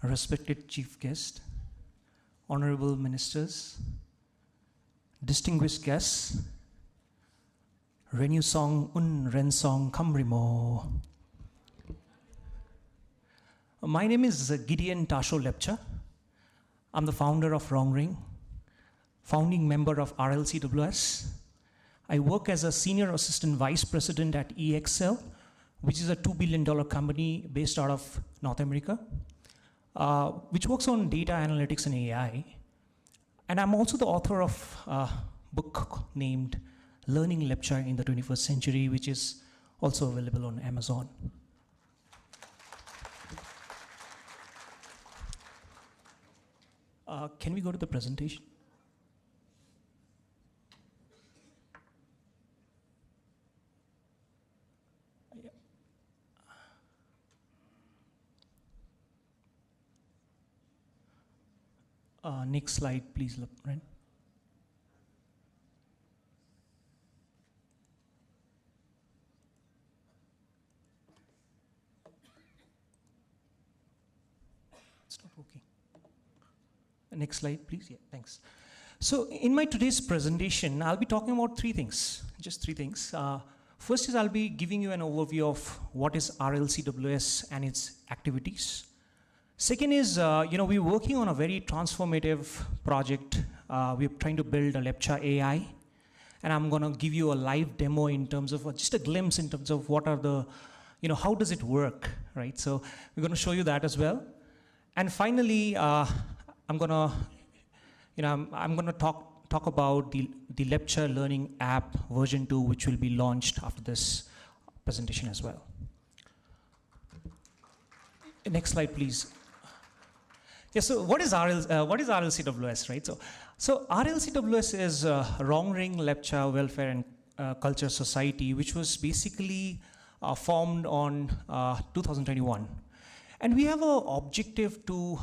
respected chief guest, honorable ministers, distinguished guests, Renu Song Un Ren Song Kamrimo. My name is Gideon Tasho Lepcha. I'm the founder of Rongring, founding member of RLCWS. I work as a senior assistant vice president at EXL, which is a $2 billion company based out of North America, which works on data analytics and AI. And I'm also the author of a book named Learning Lepcha in the 21st Century, which is also available on Amazon. Can we go to the presentation? Next slide, please, Ren. It's not working. Next slide, please. Yeah, thanks. So in my today's presentation, I'll be talking about three things, just three things. First is I'll be giving you an overview of what is RLCWS and its activities. Second is, we're working on a very transformative project. We're trying to build a Lepcha AI. And I'm going to give you a live demo in terms of, just a glimpse in terms of what are the, how does it work, right? So we're going to show you that as well. And finally, I'm going to talk about the Lepcha Learning App version 2, which will be launched after this presentation as well. Next slide, please. Yeah, so what is RLCWS, right? So RLCWS is Rongring Lepcha Welfare and Culture Society, which was basically formed on 2021. And we have an objective to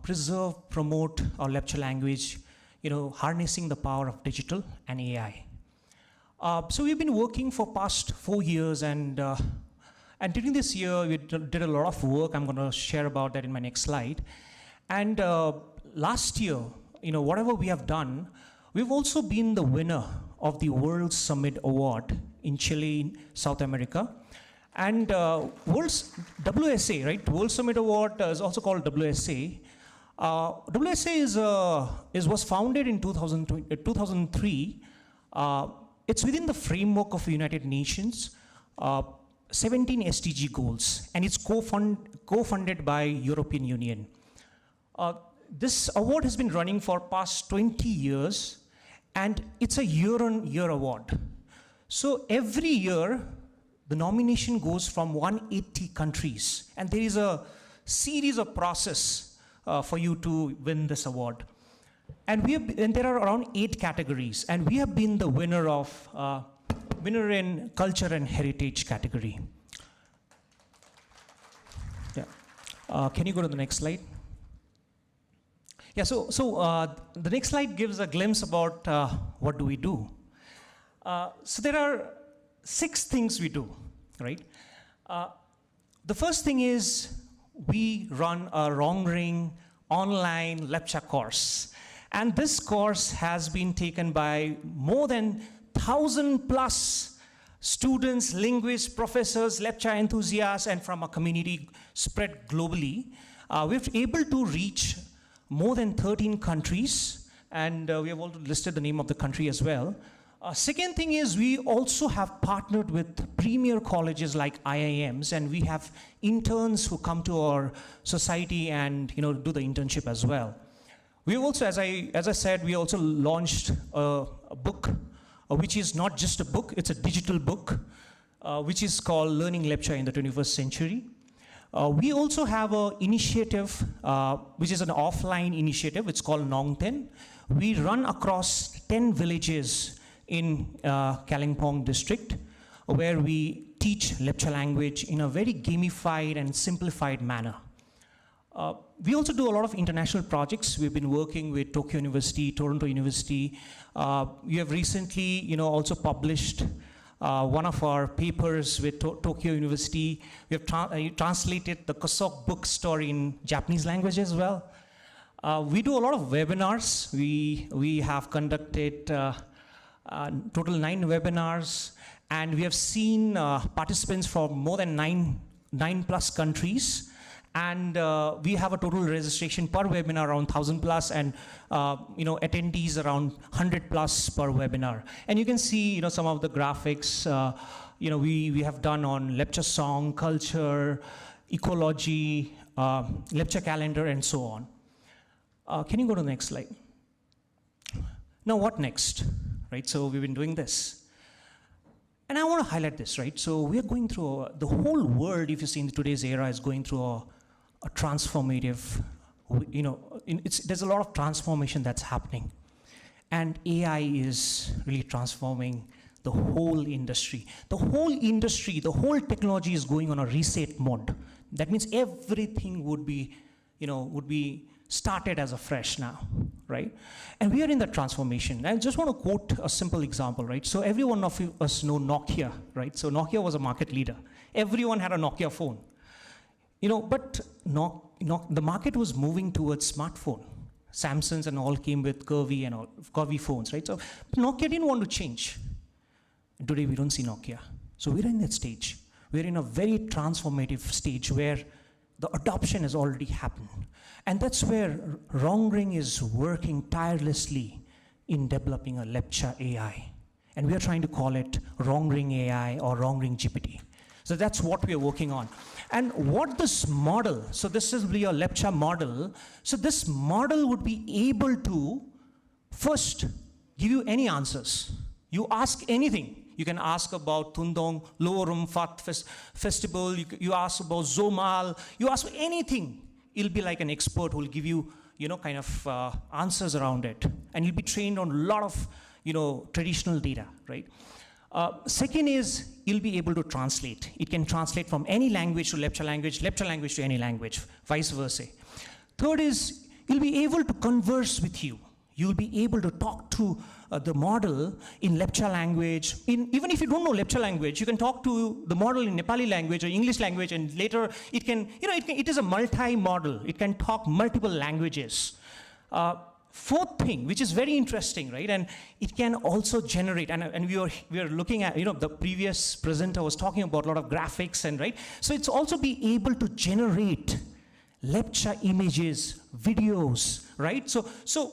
preserve, promote our Lepcha language, harnessing the power of digital and AI. So we've been working for past 4 years, and during this year, we did a lot of work. I'm going to share about that in my next slide. And last year, whatever we have done, we've also been the winner of the World Summit Award in Chile, South America. And WSA, right? World Summit Award is also called WSA. WSA was founded in 2003. It's within the framework of the United Nations, 17 SDG goals, and it's co-funded by European Union. This award has been running for past 20 years, and it's a year-on-year award. So every year, the nomination goes from 180 countries, and there is a series of process for you to win this award. And there are around 8 categories, and we have been the winner in culture and heritage category. Yeah. Can you go to the next slide? Yeah, so the next slide gives a glimpse about what do we do. So there are 6 things we do, right? The first thing is we run a Rongring online Lepcha course. And this course has been taken by more than 1,000+ students, linguists, professors, Lepcha enthusiasts, and from a community spread globally. We're able to reach more than 13 countries, and we have also listed the name of the country as well. Second thing is we also have partnered with premier colleges like IIMs, and we have interns who come to our society and do the internship as well. We also, as I said, we also launched a book, which is not just a book, it's a digital book, which is called Learning Lepcha in the 21st Century. We also have an initiative, which is an offline initiative. It's called Nongten. We run across 10 villages in Kalimpong district, where we teach Lepcha language in a very gamified and simplified manner. We also do a lot of international projects. We've been working with Tokyo University, Toronto University. We have recently, also published one of our papers with Tokyo University. We have translated the Kosok book story in Japanese language as well. We do a lot of webinars. We have conducted total 9 webinars, and we have seen participants from more than 9 plus countries. And we have a total registration per webinar around 1,000 plus, and attendees around 100 plus per webinar. And you can see some of the graphics we have done on Lepcha song, culture, ecology, Lepcha calendar, and so on. Can you go to the next slide? Now what next? Right, so we've been doing this. And I want to highlight this, right? So we are going through, the whole world, if you see in today's era, is going through a transformative, there's a lot of transformation that's happening. And AI is really transforming the whole industry. The whole industry, the whole technology is going on a reset mode. That means everything would be started as a fresh now, right? And we are in the transformation. I just want to quote a simple example, right? So every one of us know Nokia, right? So Nokia was a market leader. Everyone had a Nokia phone. But the market was moving towards smartphone. Samsungs and all came with curvy phones, right? So Nokia didn't want to change. Today we don't see Nokia. So we're in that stage. We're in a very transformative stage where the adoption has already happened. And that's where Rongring is working tirelessly in developing a Lepcha AI. And we are trying to call it Rongring AI or Rongring GPT. So that's what we are working on. And what this model, so this is really a Lepcha model. So this model would be able to first give you any answers. You ask anything. You can ask about Tendong, Lower Rumfat Festival. You ask about Zomal. You ask anything. It'll be like an expert who will give you, kind of answers around it. And you'll be trained on a lot of, traditional data, right? Second is, you'll be able to translate. It can translate from any language to Lepcha language to any language, vice versa. Third is, you'll be able to converse with you. You'll be able to talk to the model in Lepcha language. Even if you don't know Lepcha language, you can talk to the model in Nepali language or English language, and later it can, it is a multi-model. It can talk multiple languages. Fourth thing, which is very interesting, right? And it can also generate, and we are looking at, the previous presenter was talking about a lot of graphics, and right? So it's also be able to generate Lepcha images, videos, right? So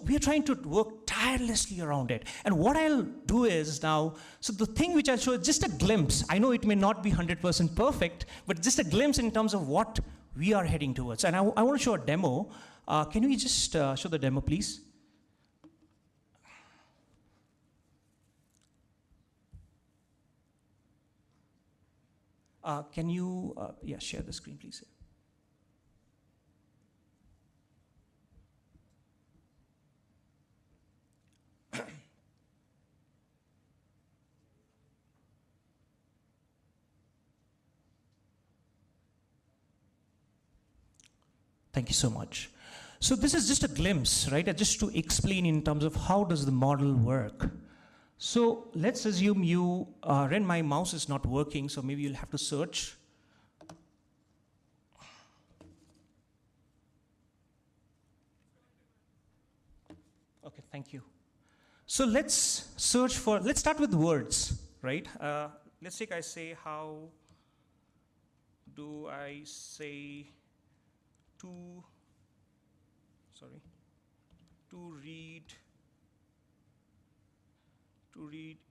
we are trying to work tirelessly around it. And what I'll do is now, so the thing which I'll show is just a glimpse. I know it may not be 100% perfect, but just a glimpse in terms of what we are heading towards. And I want to show a demo. Can we just show the demo, please? Can you, share the screen, please? Thank you so much. So this is just a glimpse, right? Just to explain in terms of how does the model work. So let's assume you, Ren, my mouse is not working, so maybe you'll have to search. Okay, thank you. So let's search for, let's start with words, right? Let's take, I say, how do I say to read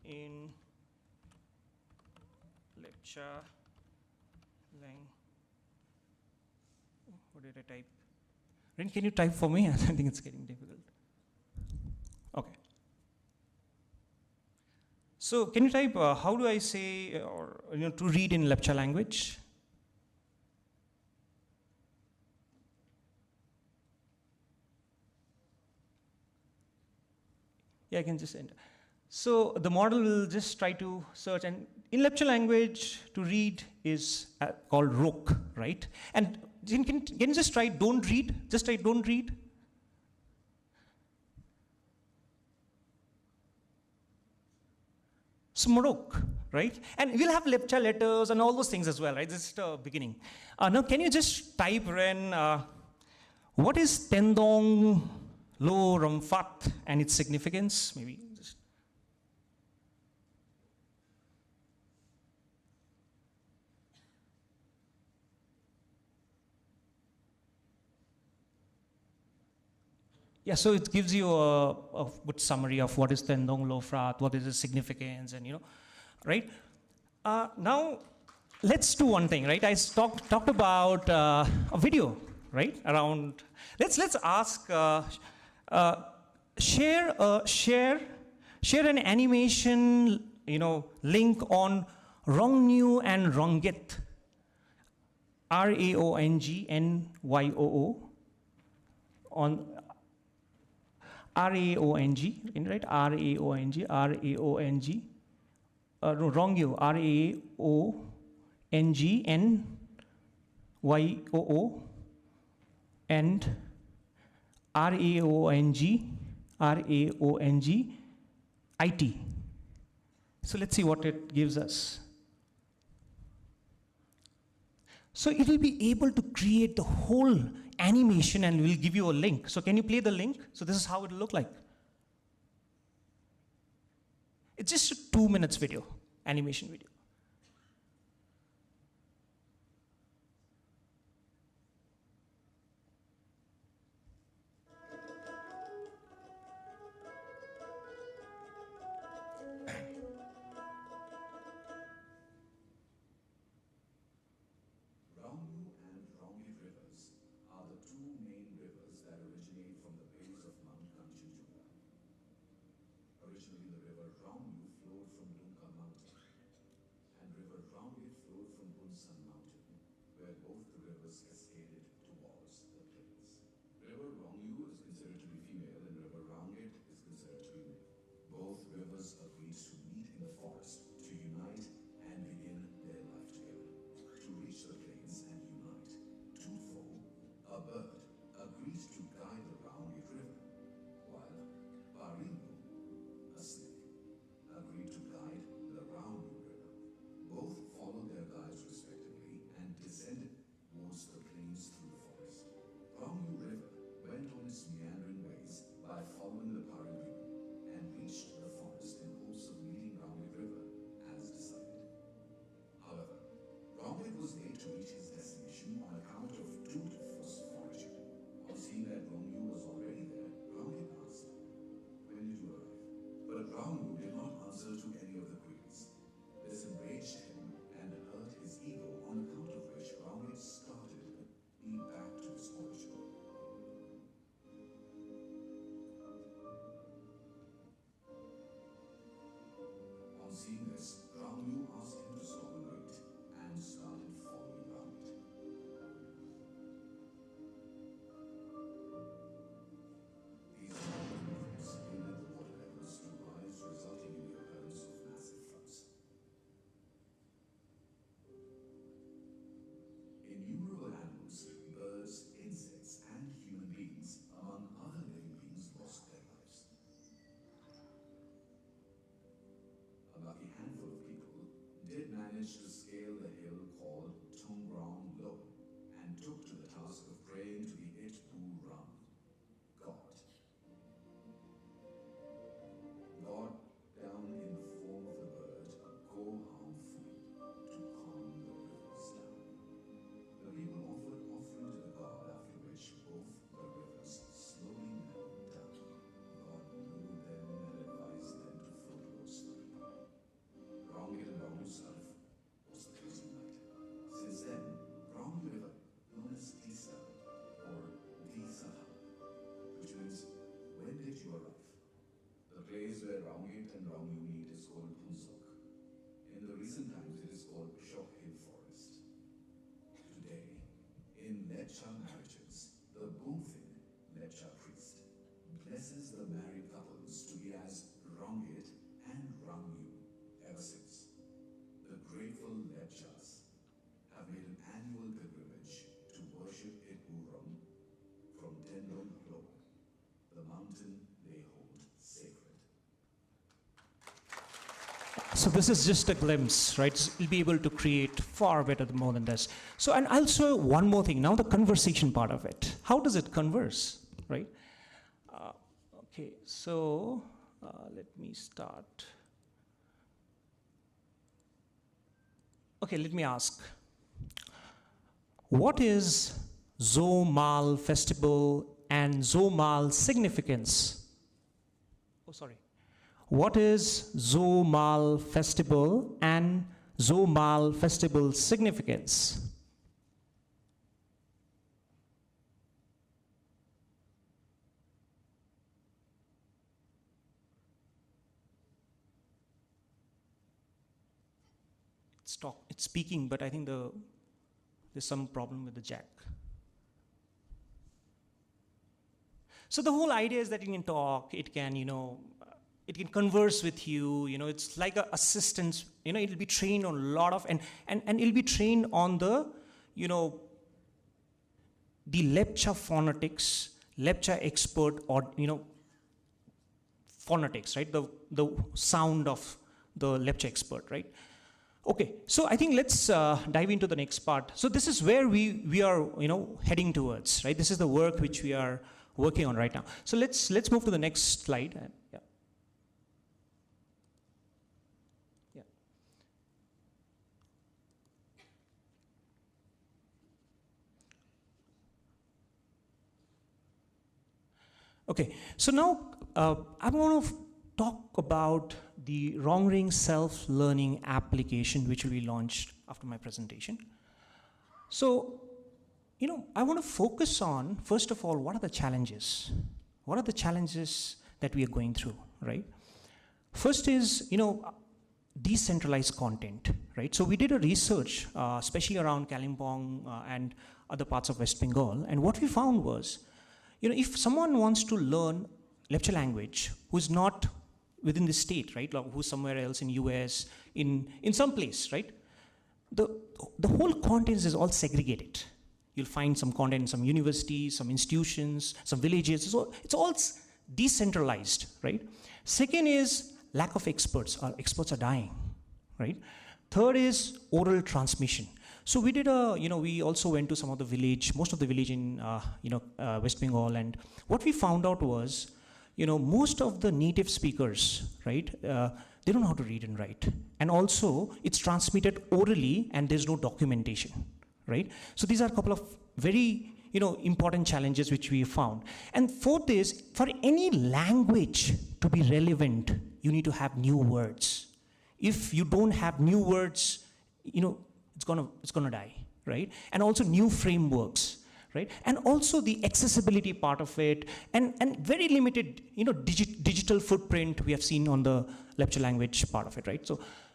in Lepcha what did I type? Ren, can you type for me? I think it's getting difficult. Okay. So can you type, how do I say, to read in Lepcha language? Yeah, I can just enter. So the model will just try to search, and in Lepcha language, to read is called Rok, right? And can you just try don't read? Just try don't read. So Morok, right? And we'll have Lepcha letters and all those things as well, right? This is the beginning. Now, can you just type, Ren, what is Tendong Lo Ramfat and its significance? Maybe just. Yeah, so it gives you a good summary of what is Tendong Lo Frat, what is its significance, and right? Now, let's do one thing, right? I talked about a video, right? Around, let's ask, share an animation, link on Rongnu and Rongit, RAONGNYOO, on RAONG, right? RAONG, no, wrong you, RAONGNYOO, and RAONGIT. So let's see what it gives us. So it will be able to create the whole animation and we'll give you a link. So can you play the link? So this is how it will look like. It's just a 2 minutes video, animation video. So this is just a glimpse, right? So you'll be able to create far better more than this. So, and also one more thing, now the conversation part of it. How does it converse, right? Okay, so let me start. Okay, let me ask. What is Zomal festival and Zomal significance? Oh, sorry. What is Zomal festival and Zomal festival significance? It's speaking, but I think there's some problem with the jack. So the whole idea is that you can talk, it can, it can converse with you, it's like an assistant, it'll be trained on a lot of, and it'll be trained on the, the Lepcha phonetics, Lepcha expert, or, phonetics, right? The sound of the Lepcha expert, right? Okay, so I think let's dive into the next part. So this is where we are, heading towards, right? This is the work which we are working on right now. So let's move to the next slide. Yeah. Yeah. Okay, so now I want to talk about the Rongring self-learning application, which will be launched after my presentation. So, I want to focus on, first of all, what are the challenges? What are the challenges that we are going through, right? First is, decentralized content, right? So we did a research, especially around Kalimpong and other parts of West Bengal, and what we found was, if someone wants to learn Lepcha language who's not within the state, right, like who's somewhere else in US, in some place, right, the whole content is all segregated. You'll find some content in some universities, some institutions, some villages. So it's all decentralized, right? Second is lack of experts. Our experts are dying, right? Third is oral transmission. So we did we also went to some of the village, most of the village in, West Bengal, and what we found out was, most of the native speakers, right, they don't know how to read and write. And also, it's transmitted orally, and there's no documentation, right? So these are a couple of very, important challenges which we found. And fourth is, for any language to be relevant, you need to have new words. If you don't have new words, it's gonna die, right? And also new frameworks, right? And also the accessibility part of it, and very limited, digital footprint we have seen on the Lepcha language part of it, right?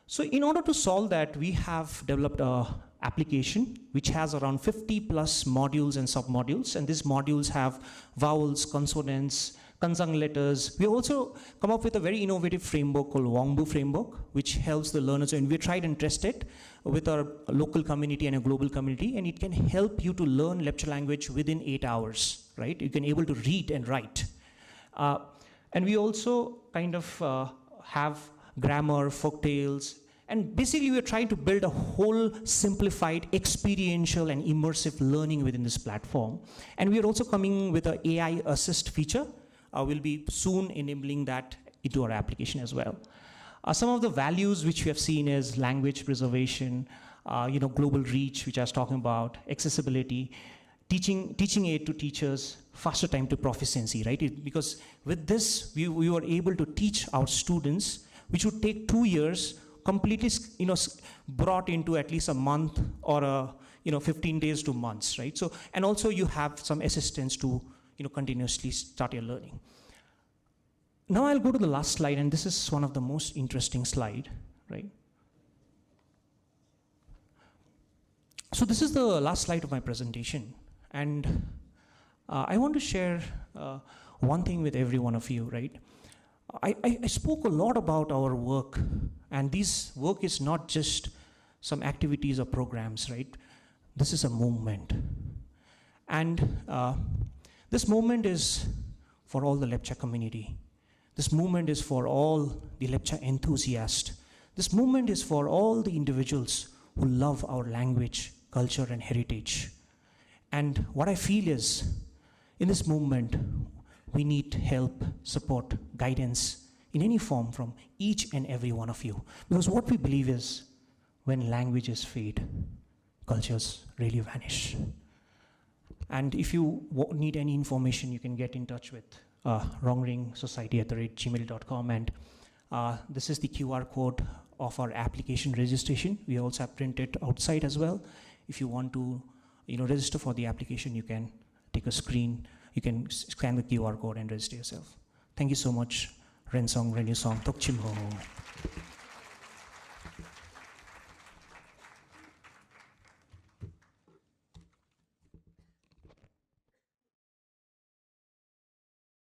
So in order to solve that, we have developed a application which has around 50 plus modules and submodules, and these modules have vowels, consonants, Kanzang letters. We also come up with a very innovative framework called Wangbu framework, which helps the learners, and we tried and tested with our local community and a global community, and it can help you to learn Lepcha language within 8 hours, right? You can able to read and write. And we also kind of have grammar, folktales, and basically we're trying to build a whole simplified, experiential, and immersive learning within this platform. And we're also coming with an AI assist feature. We'll be soon enabling that into our application as well. Some of the values which we have seen is language preservation, global reach, which I was talking about, accessibility, teaching aid to teachers, faster time to proficiency, right? Because with this, we were able to teach our students, which would take 2 years, completely, brought into at least a month or 15 days to months, right? So, and also you have some assistance to, continuously start your learning. Now I'll go to the last slide, and this is one of the most interesting slide, right? So this is the last slide of my presentation, and I want to share one thing with every one of you, right? I spoke a lot about our work, and this work is not just some activities or programs, right? This is a movement. And this movement is for all the Lepcha community. This movement is for all the Lepcha enthusiasts. This movement is for all the individuals who love our language, culture, and heritage. And what I feel is, in this movement, we need help, support, guidance in any form from each and every one of you. Because what we believe is, when languages fade, cultures really vanish. And if you need any information, you can get in touch with Rongring society@gmail.com. And this is the QR code of our application registration. We also have printed outside as well. If you want to register for the application, you can take a screen. You can scan the QR code and register yourself. Thank you so much. Ren Song, Ren Song, Tok Chim Ho.